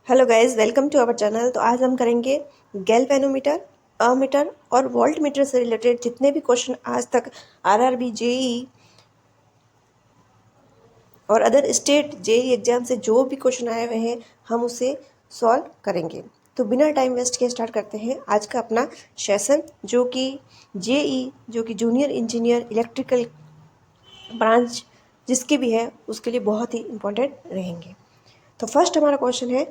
Hello guys, welcome to our channel. तो आज हम करेंगे गैल्वेनोमीटर, अमीटर और वोल्ट मीटर से रिलेटेड जितने भी क्वेश्चन आज तक आरआरबी, जेई और अदर स्टेट जेई एग्जाम से जो भी क्वेश्चन आए हुए हैं हम उसे सॉल्व करेंगे। तो बिना टाइम वेस्ट किए स्टार्ट करते हैं आज का अपना सेशन, जो कि जेई जो कि जूनियर इंजीनियर इलेक्ट्रिकल ब्रांच जिसके भी है उसके लिए बहुत ही इम्पोर्टेंट रहेंगे। तो फर्स्ट हमारा क्वेश्चन है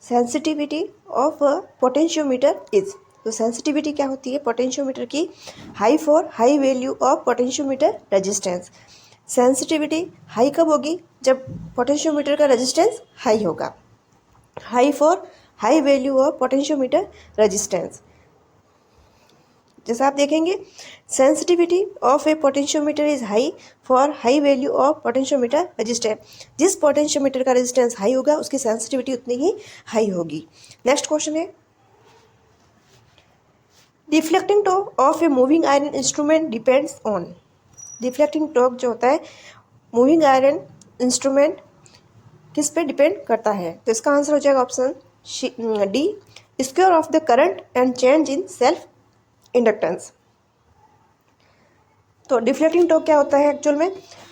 सेंसिटिविटी ऑफ पोटेंशियोमीटर इज। तो सेंसिटिविटी क्या होती है पोटेंशियोमीटर की? High for high value of potentiometer resistance. Sensitivity high कब होगी? जब पोटेंशियोमीटर का रेजिस्टेंस हाई होगा। High for high value of potentiometer resistance. जैसा आप देखेंगे, sensitivity of A potentiometer is high for high value of potentiometer resistance. जिस potentiometer का रेजिस्टेंस हाई होगा उसकी सेंसिटिविटी उतनी ही हाई होगी। नेक्स्ट क्वेश्चन है, deflecting torque of a moving iron instrument depends on. Deflecting torque जो होता है मूविंग आयरन इंस्ट्रूमेंट किस पे डिपेंड करता है? तो इसका आंसर हो जाएगा option D, square of the current and change in self inductance. तो डिफ्लेक्टिंग टॉर्क क्या होता है एक्चुअल में?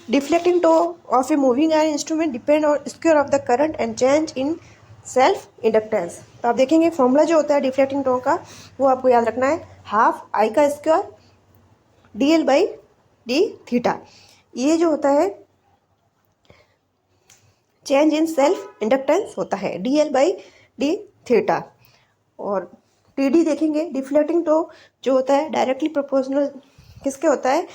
Deflecting torque of a moving iron instrument depend on square of the current and change in self inductance. तो आप देखेंगे formula जो होता है डिफ्लेक्टिंग टॉर्क का वो आपको याद रखना है, हाफ आई का square D L by D theta. ये जो होता है चेंज इन सेल्फ इंडक्टेंस होता है D L by D theta. और टी डी देखेंगे, डिफ्लेक्टिंग टॉर्क जो होता है डायरेक्टली प्रोपोर्शनल किसके होता है?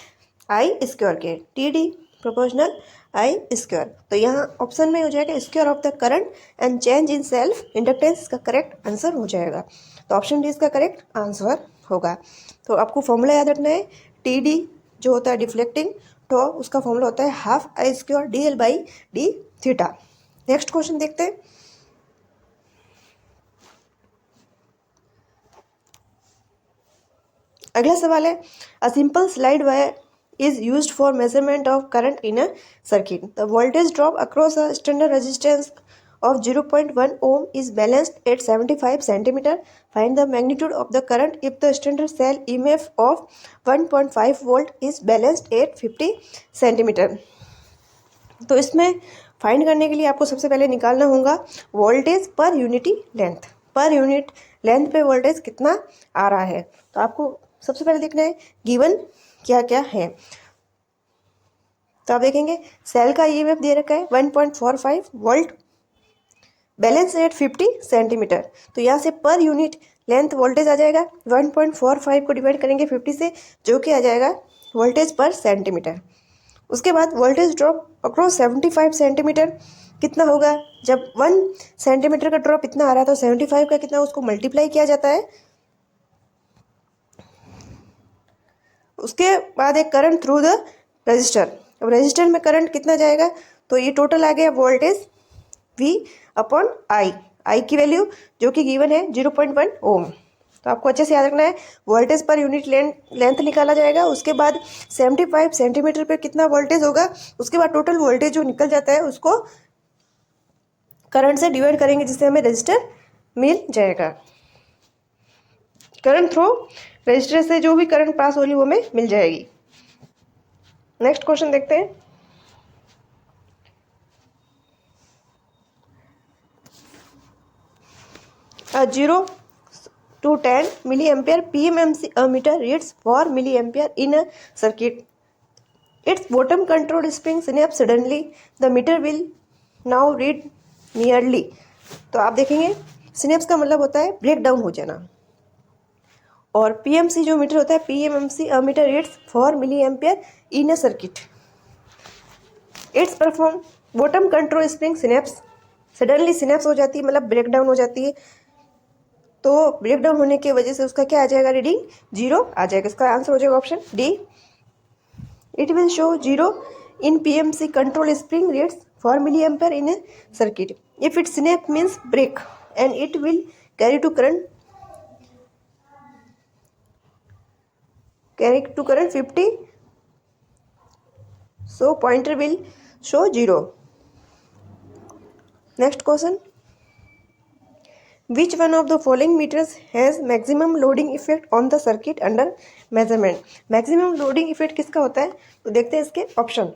आई स्क्वायर के। टी डी प्रोपोर्शनल आई स्क्वायर। तो यहाँ ऑप्शन में हो जाएगा square of the current and change in self inductance का करेक्ट आंसर हो जाएगा। तो ऑप्शन डी इसका करेक्ट आंसर होगा। तो आपको फॉर्मूला याद रखना है, टी डी जो होता है डिफ्लेक्टिंग टॉर्क उसका फॉर्मूला होता है half I square D L by D theta. Next question देखते हैं, अगला सवाल है, a simple slide wire is used for measurement of current in a circuit. The voltage drop across a standard resistance of 0.1 ohm is balanced at 75 centimeter. Find the magnitude of the current if the standard cell EMF of 1.5 volt is balanced at 50 centimeter. तो इसमें find करने के लिए आपको सबसे पहले निकालना होगा वोल्टेज पर unity length. Per unit length पे वोल्टेज कितना आ रहा है। तो आपको सबसे पहले देखना है गिवन क्या क्या है। तो आप देखेंगे सेल का ईएमएफ दे रखा है 1.45 वोल्ट, बैलेंस एट 50 सेंटीमीटर। तो यहाँ से पर यूनिट लेंथ वोल्टेज आ जाएगा 1.45 को डिवाइड करेंगे 50 से, जो कि आ जाएगा वोल्टेज पर सेंटीमीटर। उसके बाद वोल्टेज ड्रॉप अक्रॉस 75 सेंटीमीटर कितना होगा? जब 1 सेंटीमीटर का ड्रॉप इतना आ रहा है तो 75 का कितना उसको मल्टीप्लाई किया जाता है। उसके बाद एक करंट थ्रू द रजिस्टर। अब रजिस्टर में करंट कितना जाएगा? तो ये टोटल आ गया वोल्टेज V अपॉन आई। आई की वैल्यू जो कि गिवन है 0.1 ओम। तो आपको अच्छे से याद रखना है वोल्टेज पर यूनिट लेंथ निकाला जाएगा। उसके बाद 75 सेंटीमीटर पे कितना वोल्टेज होगा, उसके बाद टोटल वोल्टेज जो निकल जाता है उसको करंट से डिवाइड करेंगे जिससे हमें रजिस्टर मिल जाएगा। करंट थ्रू रजिस्टर से जो भी करंट पास हो रही वो हमें मिल जाएगी। नेक्स्ट क्वेश्चन देखते हैं, a 0 to 10 milliampere PMMC ammeter reads 4 milliampere in a circuit. Its bottom control spring snaps suddenly. The meter will now read nearly. तो आप देखेंगे स्नैप्स का मतलब होता है ब्रेक डाउन हो जाना, और पीएमसी जो मीटर होता है PMMC meter reads 4 milli ampere in a circuit. Its perform bottom control spring snaps suddenly snaps हो जाती है, मतलब ब्रेक डाउन हो जाती है। तो ब्रेक डाउन होने की वजह से उसका क्या आ जाएगा? रीडिंग 0 आ जाएगा। इसका आंसर हो जाएगा option D, it will show 0 in PMC control spring reads 4 milli ampere in a circuit. If it snap means break and it will carry to current 50, so pointer will show 0. Next question, which one of the following meters has maximum loading effect on the circuit under measurement. Maximum loading effect किसका होता है, तो देखते हैं इसके option.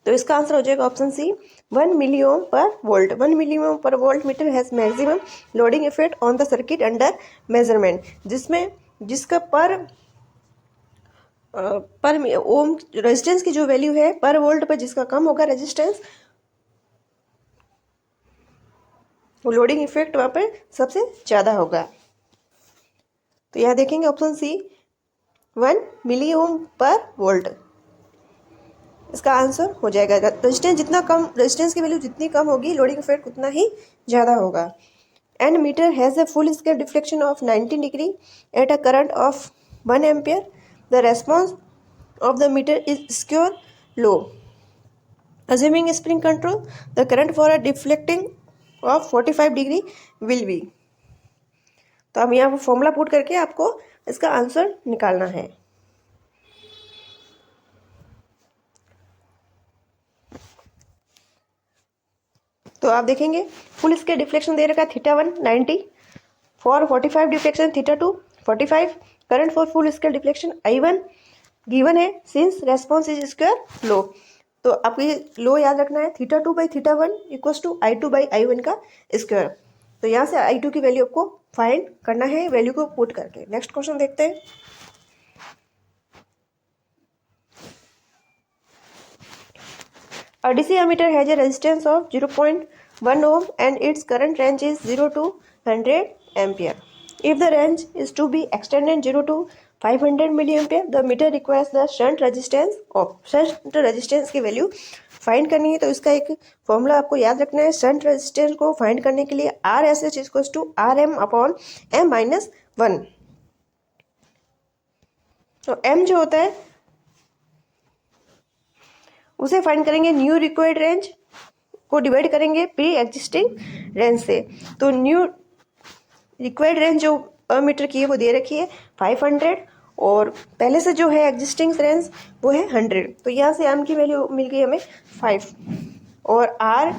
तो इसका answer हो जाएगा ऑप्शन सी, 1 मिलीओम पर वोल्ट। 1 मिलीओम पर volt meter has maximum loading effect on the circuit under measurement, जिसका पर ओम रेजिस्टेंस की जो वैल्यू है पर वोल्ट पर जिसका कम होगा रेजिस्टेंस, वो लोडिंग इफेक्ट वहाँ पर सबसे ज़्यादा होगा। तो यहाँ देखेंगे ऑप्शन सी, 1 मिली ओम पर वोल्ट इसका आंसर हो जाएगा। रेजिस्टेंस की वैल्यू जितनी कम होगी लोडिंग इफेक्ट उतना ही ज़्यादा होगा। And meter has a full scale deflection of 90 degree at a current of 1 ampere. The response of the meter is square law. Assuming spring control, the current for a deflecting of 45 degree will be। तो हम यहाँ पर formula put करके आपको इसका answer निकालना है। तो आप देखेंगे फुल स्केल डिफ्लेक्शन दे रखा है θ1 90, for 45 deflection θ2 45, current for full scale deflection I1 given है since response is square law. तो आपको लो याद रखना है, θ2 by θ1 equals to I2 by I1 का स्क्वायर। तो यहाँ से I2 की वैल्यू आपको फाइंड करना है वैल्यू को पुट करके। नेक्स्ट क्वेश्चन देखते हैं। A DC ammeter has a resistance of 0.1 ohm and its current range is 0 to 100 ampere. If the range is to be extended 0 to 500 milliampere, the meter requires the shunt resistance of। Shunt resistance की value find करनी है, तो इसका एक formula आपको याद रखना है। शंट रेजिस्टेंस को फाइंड करने के लिए RSH equals to RM upon M minus 1। तो M जो होता है उसे फाइंड करेंगे न्यू रिक्वायर्ड रेंज को डिवाइड करेंगे प्री एग्जिस्टिंग रेंज से। तो न्यू रिक्वायर्ड रेंज जो पर मीटर की है वो दे रखी है 500 और पहले से जो है एग्जिस्टिंग रेंज वो है 100। तो यहाँ से एम की वैल्यू मिल गई हमें 5 और आर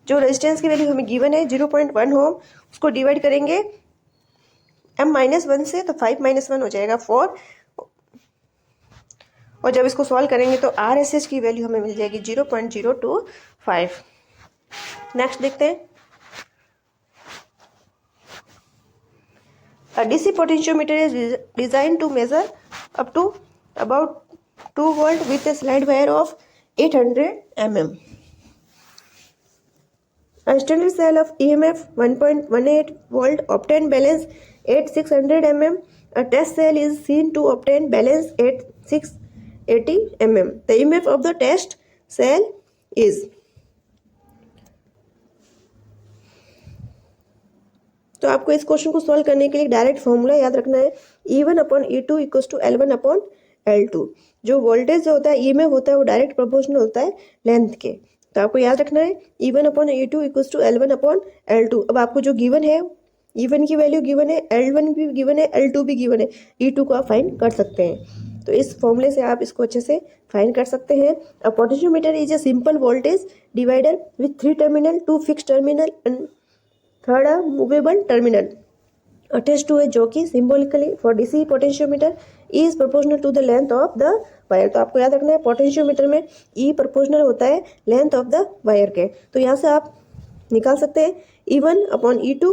जो रेजिस्टेंस की वैल्यू हमें गिवन है 0.1 ओम, उसको डिवाइड करेंगे m माइनस 1 से, तो 5 माइनस 1 हो जाएगा 4 और जब इसको सॉल्व करेंगे तो RSH की वैल्यू हमें मिल जाएगी 0.025। नेक्स्ट देखते हैं। A DC potentiometer is designed to measure up to about 2 volt with a slide wire of 800 mm. A standard cell of EMF 1.18 volt obtain balance at 600 mm. A test cell is seen to obtain balance at 680 mm. The EMF of the test cell is। तो आपको इस question को solve करने के लिए direct formula याद रखना है, E1 upon E2 equals to L1 upon L2। जो वोल्टेज जो होता है EMF होता है वो डायरेक्ट प्रोपोर्शनल होता है लेंथ के। तो आपको याद रखना है E1 upon E2 equals to L1 upon L2। अब आपको जो गिवन है E1 की वैल्यू गिवन है, L1 भी गिवन है, L2 भी गिवन है, E2 को आप फाइंड कर सकते हैं। तो इस फॉर्मूले से आप इसको अच्छे से फाइंड कर सकते हैं। A potentiometer is a simple voltage divider with 3 terminal, 2 fix terminal and third a movable terminal attach to a, जो कि symbolically for DC potentiometer is proportional to the length of the wire. तो आपको याद रखना है potentiometer में ई proportional होता है लेंथ ऑफ द वायर के। तो यहाँ से आप निकाल सकते हैं E1 upon E2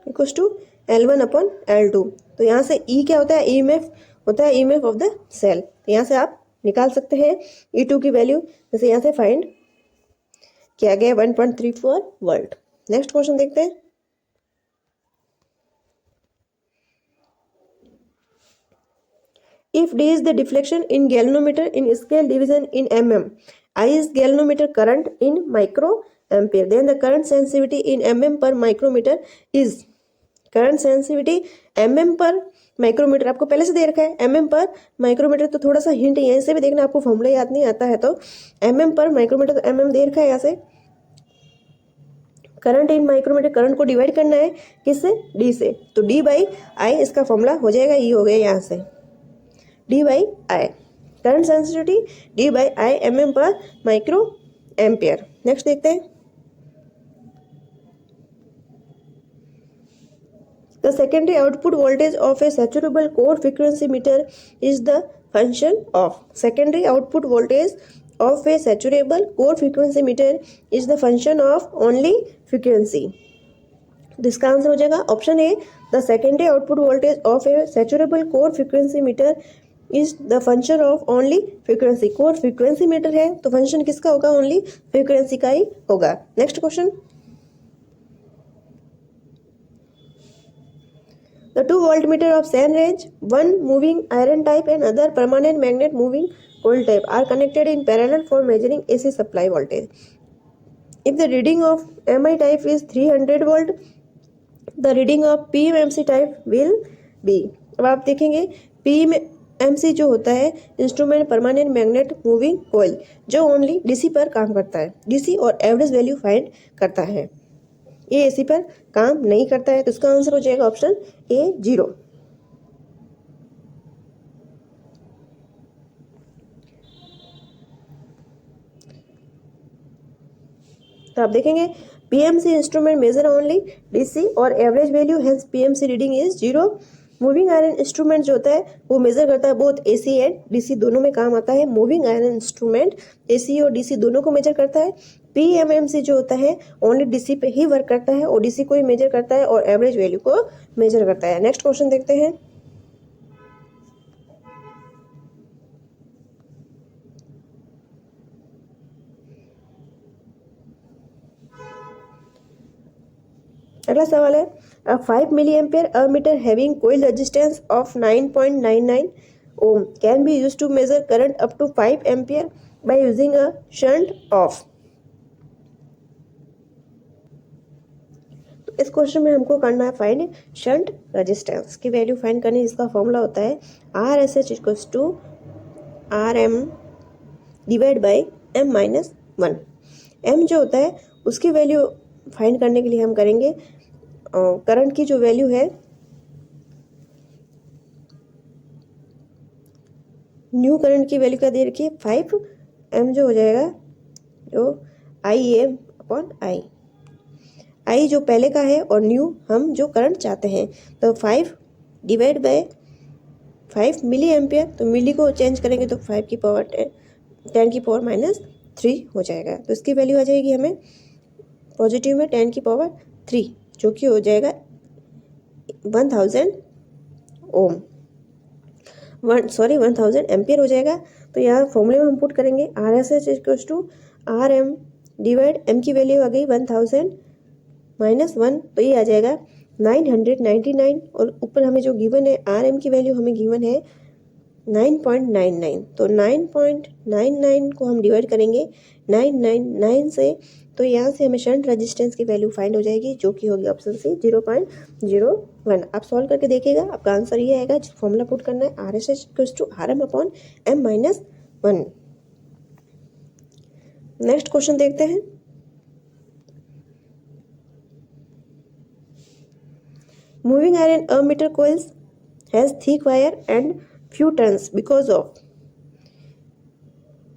equals to L1 upon L2। तो यहाँ से E क्या होता है, EMF होता है EMF ऑफ द सेल। तो यहाँ से आप निकाल सकते हैं E2 की वैल्यू, जैसे यहाँ से फाइंड किया गया 1.34 वोल्ट। नेक्स्ट क्वेश्चन देखते हैं। If D is the deflection in galvanometer in scale division in mm, I is galvanometer current in microampere, then the current sensitivity in mm per micrometer is। Current sensitivity mm पर micrometer आपको पहले से दे रखा है, mm पर micrometer तो थोड़ा सा हिंट यहीं से भी देखना, आपको फॉर्मूला याद नहीं आता है तो mm पर माइक्रोमीटर, तो mm दे रखा है यहाँ से। करंट इन माइक्रोमीटर, करंट को डिवाइड करना है किससे, D से, तो D बाई आई इसका फॉर्मूला हो जाएगा, E हो गया यहाँ से। D by I, current sensitivity D by I mm पर माइक्रो एम्पियर। नेक्स्ट देखते हैं, the secondary output voltage of a saturable core frequency meter is the function of, secondary output voltage of a saturable core frequency meter is the function of only frequency। तो इसका answer हो जाएगा option A, the secondary output voltage of a saturable core frequency meter is the function of only frequency. Core frequency meter है तो function किसका होगा, only frequency का ही होगा। Next question, the two voltmeter of same range, one moving iron type and other permanent magnet moving coil type, are connected in parallel for measuring AC supply voltage. If the reading of MI type is 300 volt, the reading of PMMC type will be। अब आप देखेंगे PMMC जो होता है instrument permanent magnet moving coil, जो only DC पर काम करता है, डीसी और एवरेज वैल्यू फाइंड करता है, ये एसी पर काम नहीं करता है। तो इसका आंसर हो जाएगा ऑप्शन ए 0। तो आप देखेंगे PMC instrument measure only DC और average value, hence PMC reading is 0। Moving iron instrument जो होता है वो मेजर करता है बोथ एसी एंड डीसी दोनों में काम आता है। मूविंग आयरन इंस्ट्रूमेंट एसी और डीसी दोनों को मेजर करता है। पीएमएमसी जो होता है ओनली डीसी पे ही वर्क करता है और डीसी को ही मेजर करता है और एवरेज वैल्यू को मेजर करता है। नेक्स्ट क्वेश्चन देखते हैं, अगला सवाल है, 5 milli ampere ammeter having coil resistance of 9.99 ohm can be used to measure current up to 5 ampere by using a shunt of. इस क्वेश्चन में हमको करना है फाइंड शंट रेजिस्टेंस की वैल्यू फाइंड करनी, जिसका फॉर्मूला होता है RSH equals to RM divide by M-1। M जो होता है उसकी वैल्यू फाइंड करने के लिए हम करेंगे करंट की जो वैल्यू है न्यू करंट की वैल्यू क्या दे रखी है 5, M जो हो जाएगा जो IM अपॉन आई जो पहले का है और न्यू हम जो करंट चाहते हैं। तो 5 डिवाइड बाय 5 मिली एम्पियर, तो मिली को चेंज करेंगे तो 5 की पावर 10 की पावर -3 हो जाएगा। तो इसकी वैल्यू आ जाएगी हमें पॉजिटिव में 10 की पावर 3 जो कि हो जाएगा 1000 ओम 1000 एम्पियर हो जाएगा। तो यहाँ फॉर्मूले में हम पुट करेंगे RSH equals to RM divide M की वैल्यू आ गई 1000 -1, तो ये आ जाएगा 999 और ऊपर हमें जो गिवन है RM की वैल्यू हमें गिवन है 9.99। तो 9.99 को हम डिवाइड करेंगे 999 से, तो यहाँ से हमें शंट रेजिस्टेंस की वैल्यू फाइंड हो जाएगी जो कि होगी ऑप्शन सी 0.01। आप सॉल्व करके देखिएगा, आपका आंसर ये आएगा। फॉर्मूला पुट करना है RSH equals to RM upon M-1। Next question देखते हैं, moving iron ammeter coils has thick wire and few turns because of।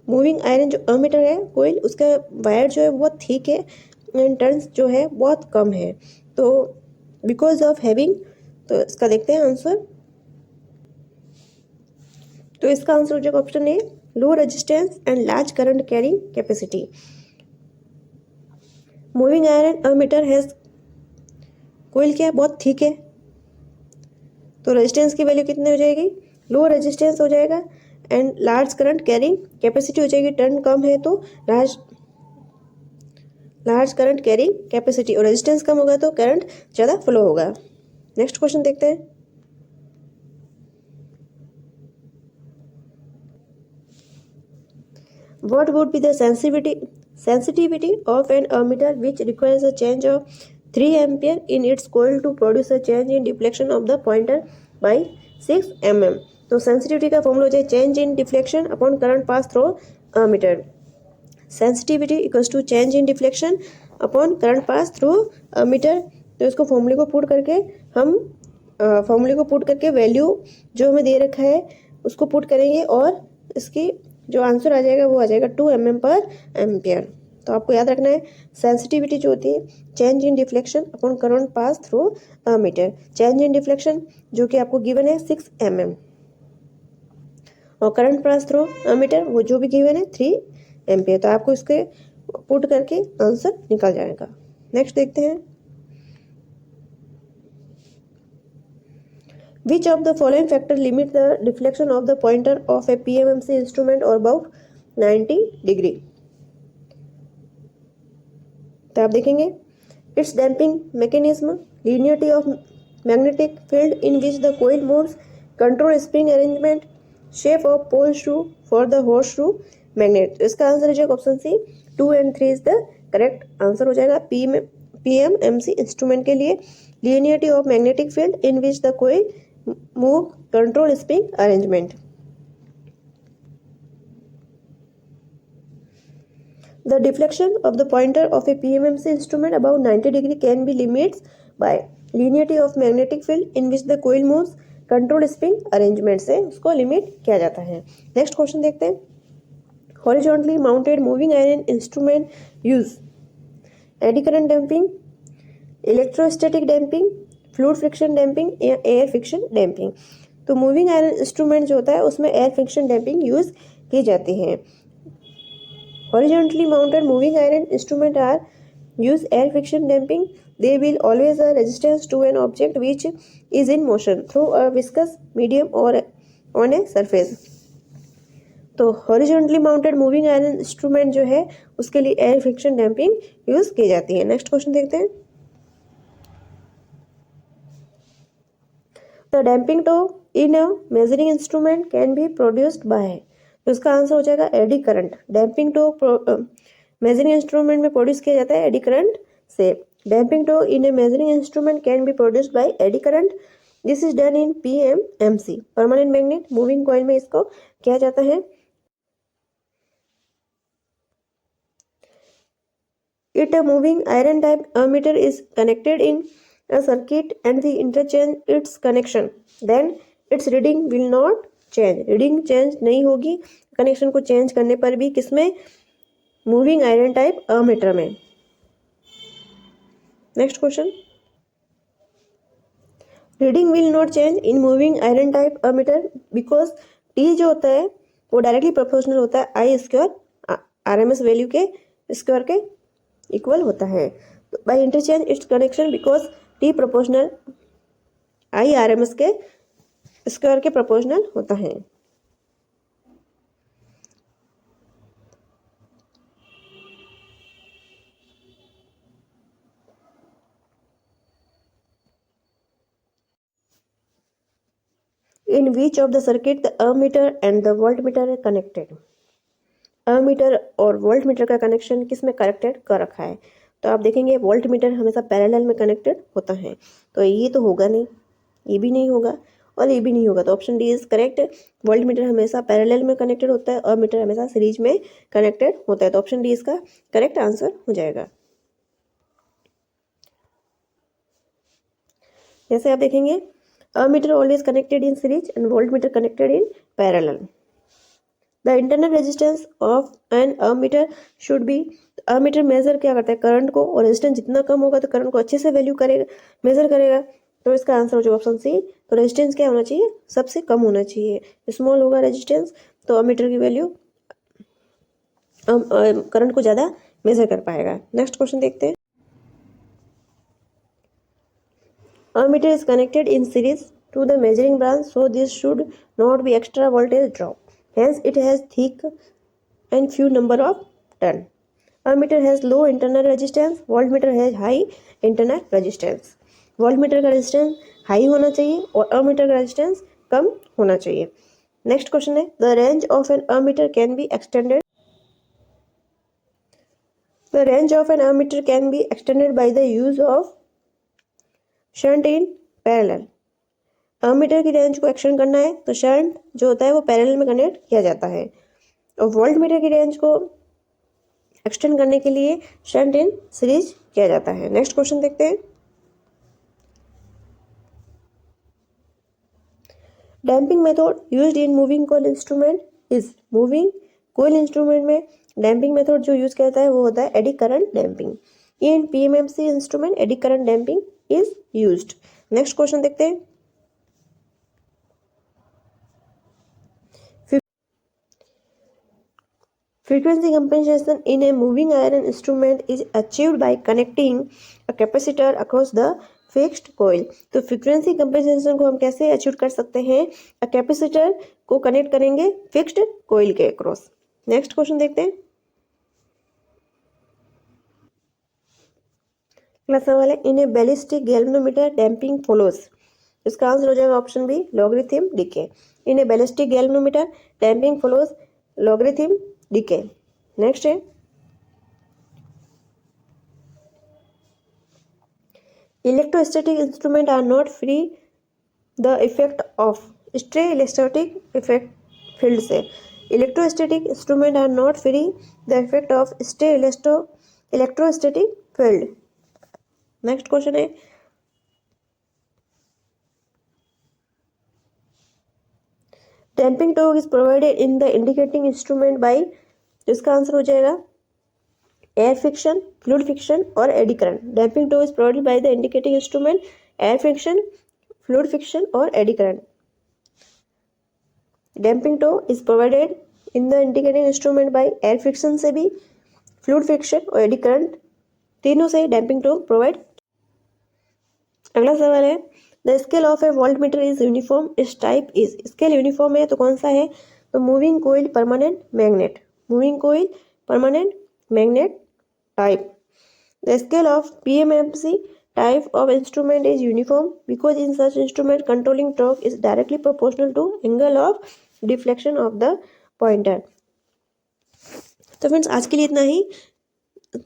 Moving iron जो अमीटर है कोयल उसका वायर जो है बहुत थिक है एंड टर्न्स जो है बहुत कम है, तो बिकॉज ऑफ हैविंग, तो इसका देखते हैं आंसर। तो इसका आंसर हो जाएगा option A, low resistance and large current carrying capacity. Moving iron ammeter has, coil क्या है बहुत थिक है, तो रेजिस्टेंस की वैल्यू कितनी हो जाएगी, लो रेजिस्टेंस हो जाएगा and large current carrying capacity हो जाएगी, टर्न कम है तो लार्ज करंट कैरिंग कैपेसिटी, और रेजिस्टेंस कम होगा तो करंट ज़्यादा फ्लो होगा। नेक्स्ट क्वेश्चन देखते हैं, what would be the sensitivity of an ammeter which requires a change of 3 ampere in its coil to produce a change in deflection of the pointer by 6 mm। तो sensitivity का formula हो जाए change in deflection upon current pass through ammeter. Sensitivity equals to change in deflection upon current pass through ammeter. तो इसको फॉर्मूले को put करके हम वैल्यू जो हमें दे रखा है उसको पुट करेंगे और इसकी जो आंसर आ जाएगा वो आ जाएगा 2 mm पर एम्पियर। तो आपको याद रखना है सेंसिटिविटी जो होती है change in deflection upon current pass through a meter. Change in deflection जो कि आपको गिवन है 6 mm और current pass through a meter वो जो भी गिवन है 3 एम्पियर। तो आपको इसके पुट करके आंसर निकल जाएगा। नेक्स्ट देखते हैं Which of the following factor limit the deflection of the pointer of a PMMC instrument or about 90 degree? तो आप देखेंगे its damping mechanism, linearity of magnetic field in which the coil moves, control spring arrangement, shape of pole shoe for the horseshoe magnet। तो इसका answer हो जाएगा option C 2 and 3 is the correct answer हो जाएगा। PMMC instrument के लिए linearity of magnetic field in which the coil move, control spring arrangement। The deflection of the pointer of a PMMC instrument about 90 degree can be limited by linearity of magnetic field in which the coil moves, control spring arrangement से उसको limit किया जाता है। Next question देखते हैं horizontally mounted moving iron instrument use eddy current damping, electrostatic damping, fluid friction damping या air friction damping. तो moving iron instrument जो होता है उसमें एयर फ्रिक्शन डैम्पिंग यूज की जाती है। Horizontally mounted moving iron instrument are use air friction damping. They will always a resistance to an object which is in motion through a viscous medium और on a surface. तो horizontally mounted moving iron instrument जो है उसके लिए air friction damping use की जाती है। Next question देखते हैं The damping torque in a measuring instrument can be produced by। तो इसका आंसर हो जाएगा AD current. Damping torque measuring instrument में प्रोड्यूस किया जाता है एडी करंट से। Damping torque in A measuring instrument can be produced by eddy current. This is done in PMMC permanent magnet moving coil में इसको किया जाता है। It a moving iron type ammeter is connected in a circuit and we interchange its connection, then its reading will not change। Reading change नहीं होगी connection को change करने पर भी। किसमें? मूविंग आयरन टाइप अमीटर में। Next question reading will not change in moving iron type ammeter because T जो होता है वो डायरेक्टली प्रोपोर्शनल होता है आई स्क्वायर RMS वैल्यू के स्क्वायर के इक्वल होता है। तो by interchange its connection because T proportional I RMS के स्क्वायर के प्रोपोर्शनल होता है। In which of the circuit the ammeter and the voltmeter are connected? Ammeter और वोल्ट मीटर का कनेक्शन किस में कनेक्टेड कर रखा है? तो आप देखेंगे वोल्ट मीटर हमेशा पैरेलल में कनेक्टेड होता है। तो ये तो होगा नहीं, ये भी नहीं होगा और ये भी नहीं होगा। तो option D is correct. Volt meter हमेशा पैरेलल में कनेक्टेड होता है और मीटर हमेशा सीरीज में कनेक्टेड होता है। तो ऑप्शन डी इसका करेक्ट आंसर हो जाएगा। जैसे आप देखेंगे ammeter always connected in series and voltmeter connected in parallel. The internal resistance of an ammeter should be. Ammeter measure क्या करता है? करंट को, और रेजिस्टेंस जितना कम होगा तो करंट को अच्छे से वैल्यू करेगा, मेजर करेगा। तो इसका आंसर हो जाएगा ऑप्शन सी। तो रेजिस्टेंस क्या होना चाहिए? सबसे कम होना चाहिए। स्मॉल होगा रेजिस्टेंस तो अमीटर की वैल्यू करंट को ज़्यादा मेजर कर पाएगा। नेक्स्ट क्वेश्चन देखते हैं। Ammeter is connected in series to the measuring branch, so this should not be extra voltage drop. Hence, it has thick and few number of turn. Ammeter has low internal resistance. Voltmeter has high internal resistance. Voltmeter का resistance high होना चाहिए और ammeter का resistance कम होना चाहिए। Next question है the range of an ammeter can be extended. The range of an ammeter can be extended by the use of shunt in parallel. Ammeter की range को extend करना है तो शंट जो होता है वो पैरेलल में कनेक्ट किया जाता है और वोल्ट मीटर की रेंज को एक्सटेंड करने के लिए शंट इन सीरीज किया जाता है। नेक्स्ट क्वेश्चन देखते हैं। Damping method used in moving coil instrument is, moving coil instrument में डैम्पिंग मेथड जो यूज करता है वो होता है eddy current damping. In PMMC instrument eddy current damping is used. Next question देखते हैं। Frequency compensation in a moving iron instrument is achieved by connecting a capacitor across the fixed coil। तो frequency compensation को हम कैसे achieve कर सकते हैं? A capacitor को कनेक्ट करेंगे फिक्स्ड कोयल के अक्रॉस। नेक्स्ट क्वेश्चन देखते हैं। क्लास सवाल है, in a ballistic galvanometer damping follows. इसका आंसर हो जाएगा option B, logarithm decay. In a ballistic galvanometer damping follows logarithm decay. Next है, electrostatic instrument are not free the effect of stay electrostatic effect field से। Electrostatic instrument are not free the effect of stay electrostatic field. Next question है, damping torque is provided in the indicating instrument by, इसका answer हो जाएगा air friction, fluid friction और eddy current. Damping torque is provided by the indicating instrument air friction, fluid friction और eddy current. Damping torque is provided in the indicating instrument by air friction से भी, fluid friction और eddy current, तीनों से damping torque provide. अगला सवाल है, the scale of a voltmeter is uniform, इस टाइप इज। स्केल यूनिफॉर्म है तो कौन सा है? तो moving coil permanent magnet, moving coil permanent magnet type. The scale of PMMC type of instrument is uniform because in such instrument controlling torque is directly proportional to angle of deflection of the pointer। तो friends आज के लिए इतना ही।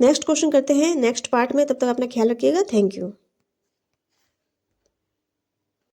Next question करते हैं next part में, तब तक अपना ख्याल रखिएगा। Thank you.